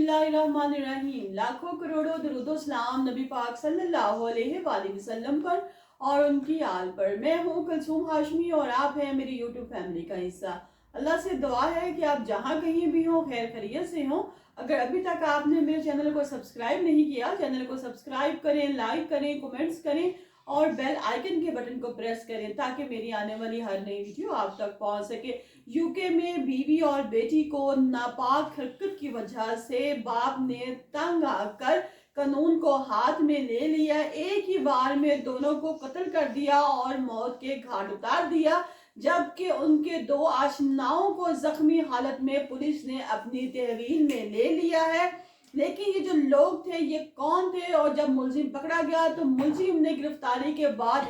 बिस्मिल्लाहिर्रहमानिर्रहीम। लाखों करोड़ों दरूदो सलाम नबी पाक सल्लल्लाहु अलैहि वसल्लम पर और उनकी आल पर। मैं हूँ कुलसूम हाशमी और आप हैं मेरी यूट्यूब फैमिली का हिस्सा। अल्लाह से दुआ है कि आप जहाँ कहीं भी हो खैर खैरियत से हो। अगर अभी तक आपने मेरे चैनल को सब्सक्राइब नहीं किया, चैनल को सब्सक्राइब करें, लाइक करें, कमेंट्स करें और बेल आइकन के बटन को प्रेस करें ताकि मेरी आने वाली हर नई वीडियो आप तक पहुंच सके। यूके में बीवी और बेटी को नापाक हरकत की वजह से बाप ने तंग आकर कानून को हाथ में ले लिया। एक ही बार में दोनों को कत्ल कर दिया और मौत के घाट उतार दिया, जबकि उनके दो आशनाओं को जख्मी हालत में पुलिस ने अपनी तहवील में ले लिया है। लेकिन ये जो लोग थे ये कौन थे, और जब मुलजिम पकड़ा गया तो मुलजिम ने गिरफ्तारी के बाद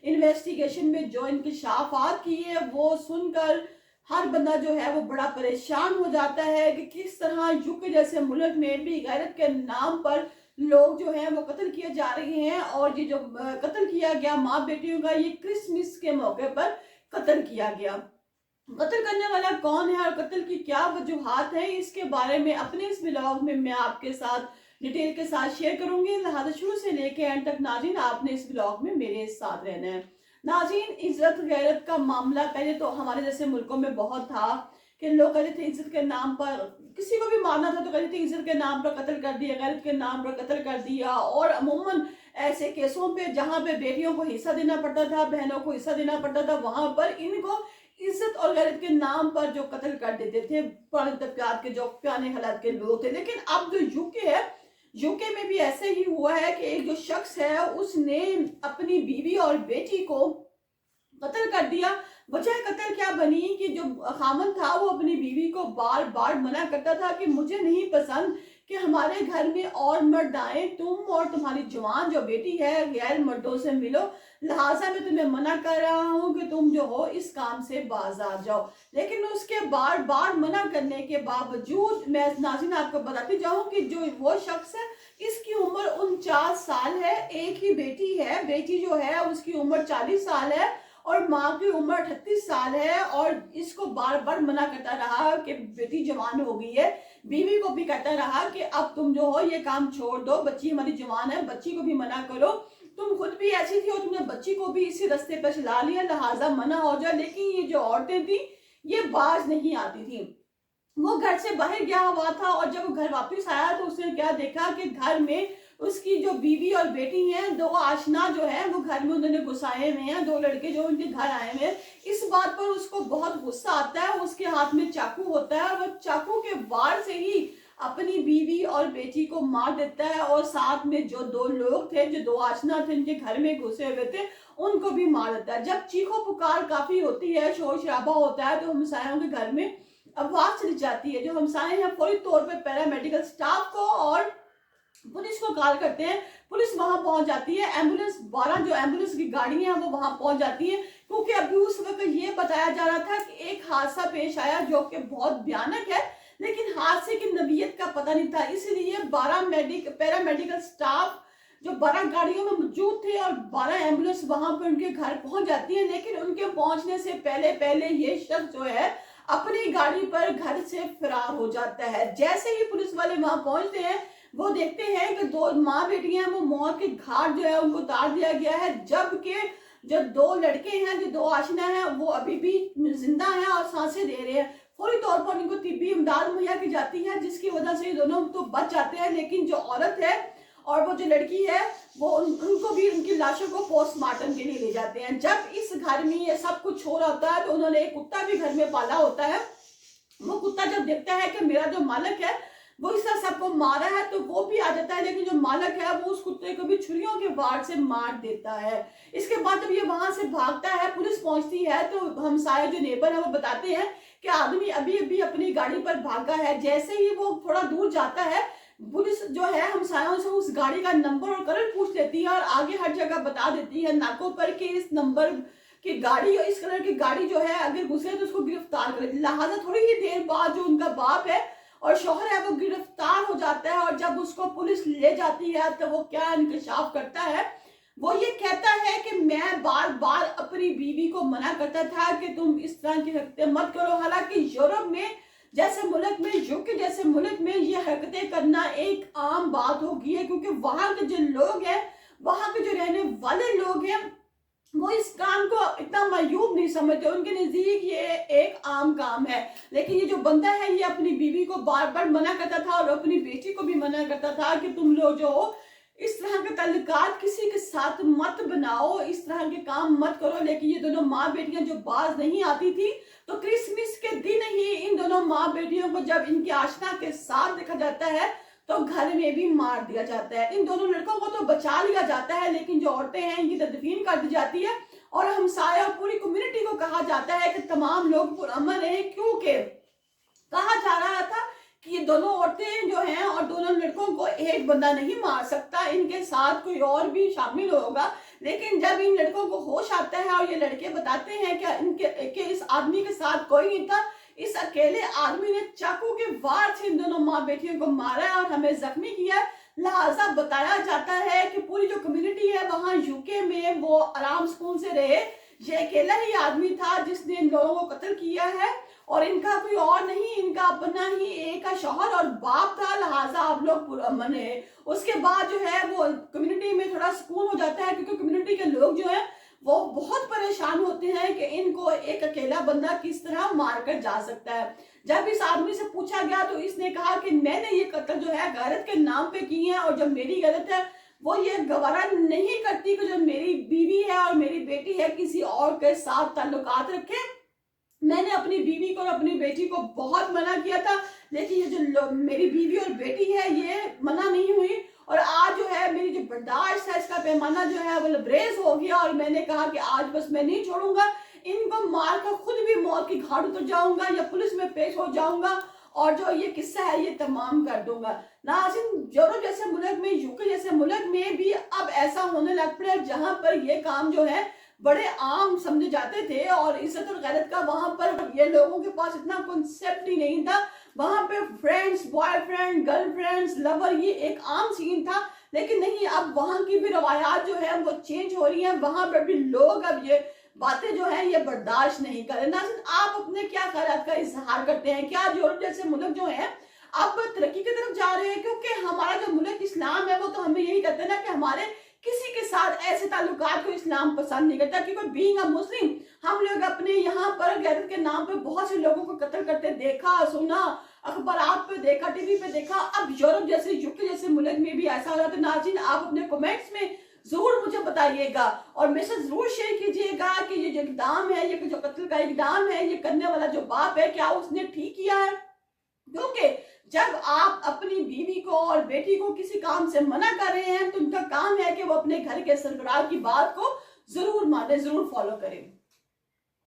इन्वेस्टिगेशन में जो इंकशाफात किए वो सुनकर हर बंदा जो है वो बड़ा परेशान हो जाता है कि किस तरह यूके जैसे मुल्क में भी गैरत के नाम पर लोग जो हैं वो कत्ल किए जा रहे हैं। और ये जो कत्ल किया गया माँ बेटियों का, ये क्रिसमस के मौके पर कत्ल किया गया। कत्ल करने वाला कौन है और कत्ल की क्या वजूहात है, इसके बारे में अपने इस ब्लॉग में मैं आपके साथ डिटेल के साथ शेयर करूंगी। लिहाजा शुरू से लेकर एंड तक नाज़रीन आपने इस ब्लॉग में मेरे साथ रहना है। नाज़रीन, इज्जत गैरत का मामला पहले तो हमारे जैसे मुल्कों में बहुत था कि लोग कहते थे इज्जत के नाम पर किसी को भी मारना था तो कहते थे इज्जत के नाम पर कत्ल कर दिया, गैरत के नाम पर कत्ल कर दिया। और अमूमन ऐसे केसों पे जहां पे बेटियों को हिस्सा देना पड़ता था, बहनों को हिस्सा देना पड़ता था, वहां पर इनको इज्जत और गैरत के नाम पर जो कत्ल कर देते थे पुराने तबकात के जो पुराने हालात के लोग थे। लेकिन अब जो यूके है, यूके में भी ऐसे ही हुआ है कि एक जो शख्स है उसने अपनी बीवी और बेटी को कत्ल कर दिया। वजह कत्ल क्या बनी कि जो खामन था वो अपनी बीवी को बार बार मना करता था कि मुझे नहीं पसंद कि हमारे घर में और मर्द आए, तुम और तुम्हारी जवान जो बेटी है गैर मर्दों से मिलो, लिहाजा मैं तुम्हें मना कर रहा हूँ कि तुम जो हो इस काम से बाज आ जाओ। लेकिन उसके बार बार मना करने के बावजूद मैं नाज़रीन आपको बताती जाऊँ कि जो वो शख्स है इसकी उम्र 49 साल है, एक ही बेटी है, बेटी जो है उसकी उम्र 40 साल है और माँ की उम्र 38 साल है। और इसको बार बार मना करता रहा कि बेटी जवान हो गई है, बीवी को भी कहता रहा कि अब तुम जो हो ये काम छोड़ दो, बच्ची हमारी जवान है, बच्ची को भी मना करो, तुम खुद भी ऐसी थी और तुमने बच्ची को भी इसी रास्ते पर चला लिया, लिहाजा मना हो जाए। लेकिन ये जो औरतें थी ये बाज नहीं आती थी। वो घर से बाहर गया हुआ था और जब वो घर वापस आया तो उसने क्या देखा कि घर में उसकी जो बीवी और बेटी हैं, दो आशना जो है वो घर में उन्होंने घुसाए हुए हैं, दो लड़के जो उनके घर आए हुए हैं। इस बात पर उसको बहुत गुस्सा आता है, उसके हाथ में चाकू होता है, वो चाकू के वार से ही अपनी बीवी और बेटी को मार देता है और साथ में जो दो लोग थे, जो दो आशना थे उनके घर में घुसे हुए थे, उनको भी मार देता है। जब चीखो पुकार काफी होती है, शोर शराबा होता है तो हमसायों के घर में आवाज चली जाती है। जो हमसाए हैं फौरी तौर पे पैरामेडिकल स्टाफ को और पुलिस को कॉल करते हैं, पुलिस वहां पहुंच जाती है, एम्बुलेंस 12 जो एम्बुलेंस की गाड़ियां हैं वो वहां पहुंच जाती है। क्योंकि अभी उस वक्त ये बताया जा रहा था कि एक हादसा पेश आया जो कि बहुत भयानक है, लेकिन हादसे की नबीयत का पता नहीं था, इसलिए 12 पैरामेडिकल स्टाफ जो 12 गाड़ियों में मौजूद थे और 12 एम्बुलेंस वहां पर उनके घर पहुंच जाती है। लेकिन उनके पहुंचने से पहले पहले ये शख्स जो है अपनी गाड़ी पर घर से फरार हो जाता है। जैसे ही पुलिस वाले वहां पहुंचते हैं वो देखते हैं कि दो माँ बेटियां वो मौत के घाट जो है उनको उतार दिया गया है, जबकि जो दो लड़के हैं, जो दो आशना हैं, वो अभी भी जिंदा हैं और सांसें दे रहे हैं। फौरी तौर पर उनको तिब्बी इमदाद मुहैया की जाती है जिसकी वजह से ये दोनों तो बच जाते हैं। लेकिन जो औरत है और वो जो लड़की है वो उनको भी उनकी लाशों को पोस्टमार्टम के लिए ले जाते हैं। जब इस घर में ये सब कुछ हो रहा होता है तो उन्होंने एक कुत्ता भी घर में पाला होता है। वो कुत्ता जब देखता है कि मेरा जो मालिक है वो इस तरह सबको मारा है तो वो भी आ जाता है, लेकिन जो मालिक है वो उस कुत्ते को भी छुरियों के वार से मार देता है। इसके बाद जब ये वहां से भागता है, पुलिस पहुंचती है तो हमसाये जो नेबर है वो बताते हैं कि आदमी अभी अभी अपनी गाड़ी पर भागा है। जैसे ही वो थोड़ा दूर जाता है पुलिस जो है हमसायों से उस गाड़ी का नंबर और कलर पूछ लेती है और आगे हर जगह बता देती है नाकों पर कि इस नंबर की गाड़ी और इस कलर की गाड़ी जो है अगर घुसे तो उसको गिरफ्तार करे। लिहाजा थोड़ी ही देर बाद जो उनका बाप है और शौहर है वो गिरफ्तार हो जाता है और जब उसको पुलिस ले जाती है तो वो क्या इंकशाफ करता है, वो ये कहता है कि मैं बार बार अपनी बीवी को मना करता था कि तुम इस तरह की हरकतें मत करो। हालांकि यूरोप में जैसे मुल्क में, यूके जैसे मुल्क में ये हरकतें करना एक आम बात हो गई है, क्योंकि वहां के जो लोग हैं, वहां के जो रहने वाले लोग हैं, वो इस काम को इतना मायूब नहीं समझते। उनके नजदीक ये एक आम काम है। लेकिन ये जो बंदा है, ये अपनी बीवी को बार बार मना करता था और अपनी बेटी को भी मना करता था कि तुम लोग जो हो इस तरह के ताल्लुकात किसी के साथ मत बनाओ, इस तरह के काम मत करो। लेकिन ये दोनों माँ बेटियां जो बाज नहीं आती थी, तो क्रिसमस के दिन ही इन दोनों माँ बेटियों को जब इनके आशना के साथ देखा जाता है तो घर में भी मार दिया जाता है। इन दोनों लड़कों को तो बचा लिया जाता है, लेकिन जो औरतें हैं इनकी तदफीन कर दी जाती है और हमसाया और पूरी कम्युनिटी को कहा जाता है कि तमाम लोग पुरअमन रहे, क्योंकि कहा जा रहा था कि ये दोनों औरतें जो हैं और दोनों लड़कों को एक बंदा नहीं मार सकता, इनके साथ कोई और भी शामिल होगा। लेकिन जब इन लड़कों को होश आता है और ये लड़के बताते हैं कि इनके इस आदमी के साथ कोई नहीं था, इस अकेले आदमी ने चाकू के वार से इन दोनों माँ बेटियों को मारा है और हमें जख्मी किया है। लिहाजा बताया जाता है कि पूरी जो कम्युनिटी है वहां यूके में वो आराम सुकून से रहे। ये अकेला ही आदमी था जिसने इन लोगों को कत्ल किया है और इनका कोई और नहीं, इनका अपना ही एक का शौहर और बाप था। लिहाजा आप लोग पुरअमन है। उसके बाद जो है वो कम्युनिटी में थोड़ा सुकून हो जाता है, क्योंकि कम्युनिटी के लोग जो है वो बहुत परेशान होते हैं कि इनको एक अकेला बंदा किस तरह मार कर जा सकता है। जब इस आदमी से पूछा गया तो इसने कहा कि मैंने ये कत्ल जो है गैरत के नाम पे की है और जब मेरी गैरत है वो ये गवारा नहीं करती कि जो मेरी बीवी है और मेरी बेटी है किसी और के साथ ताल्लुकात रखे। मैंने अपनी बीवी को और अपनी बेटी को बहुत मना किया था, लेकिन ये जो मेरी बीवी और बेटी है ये मना नहीं हुई और आज जो है मेरी जो बर्दाश्त है इसका पैमाना जो है वो लबरेज हो गया और मैंने कहा कि आज बस मैं नहीं छोड़ूंगा, इनको मार कर खुद भी मौत की घाट उतर जाऊंगा या पुलिस में पेश हो जाऊंगा और जो ये किस्सा है ये तमाम कर दूंगा। नाज़रीन, यूरोप जैसे मुल्क में, यूके जैसे मुल्क में भी अब ऐसा होने लग पड़ा है जहां पर ये काम जो है बड़े आम समझे जाते थे और इज्जत और गैरत का वहां पर ये लोगों के पास इतना कॉन्सेप्ट ही नहीं था। वहां पे फ्रेंड्स, बॉयफ्रेंड, गर्लफ्रेंड्स, लवर ये एक आम सीन था। लेकिन नहीं, अब वहां की भी रवायात जो है वो चेंज हो रही है। वहां पर भी लोग अब ये बातें जो है ये बर्दाश्त नहीं करें। नाज़रीन, आप अपने क्या ख्यालात का इजहार करते हैं? क्या यूरोप जैसे मुल्क जो है अब तरक्की की तरफ जा रहे हैं? क्योंकि हमारा जो मुल्क इस्लाम है वो तो हमें यही कहते हैं ना कि हमारे किसी के साथ ऐसे ताल्लुकात को इस्लाम पसंद नहीं करता, क्योंकि बीइंग अ मुस्लिम हम लोग अपने यहाँ पर गैरत के नाम पे बहुत से लोगों को कत्ल करते देखा, सुना, अखबारात पे देखा, टीवी पे देखा। अब यूरोप जैसे, यूके जैसे मुल्क में भी ऐसा हो रहा है। तो नाज़रीन, आप अपने कमेंट्स में जरूर मुझे बताइएगा और मैसेज जरूर शेयर कीजिएगा कि ये जो इक़दाम है, ये जो कत्ल का इक़दाम है, ये करने वाला जो बाप है, क्या उसने ठीक किया है? क्योंकि जब आप अपनी बीवी को और बेटी को किसी काम से मना कर रहे हैं तो उनका काम है कि वो अपने घर के सरबराह की बात को जरूर माने, जरूर फॉलो करें।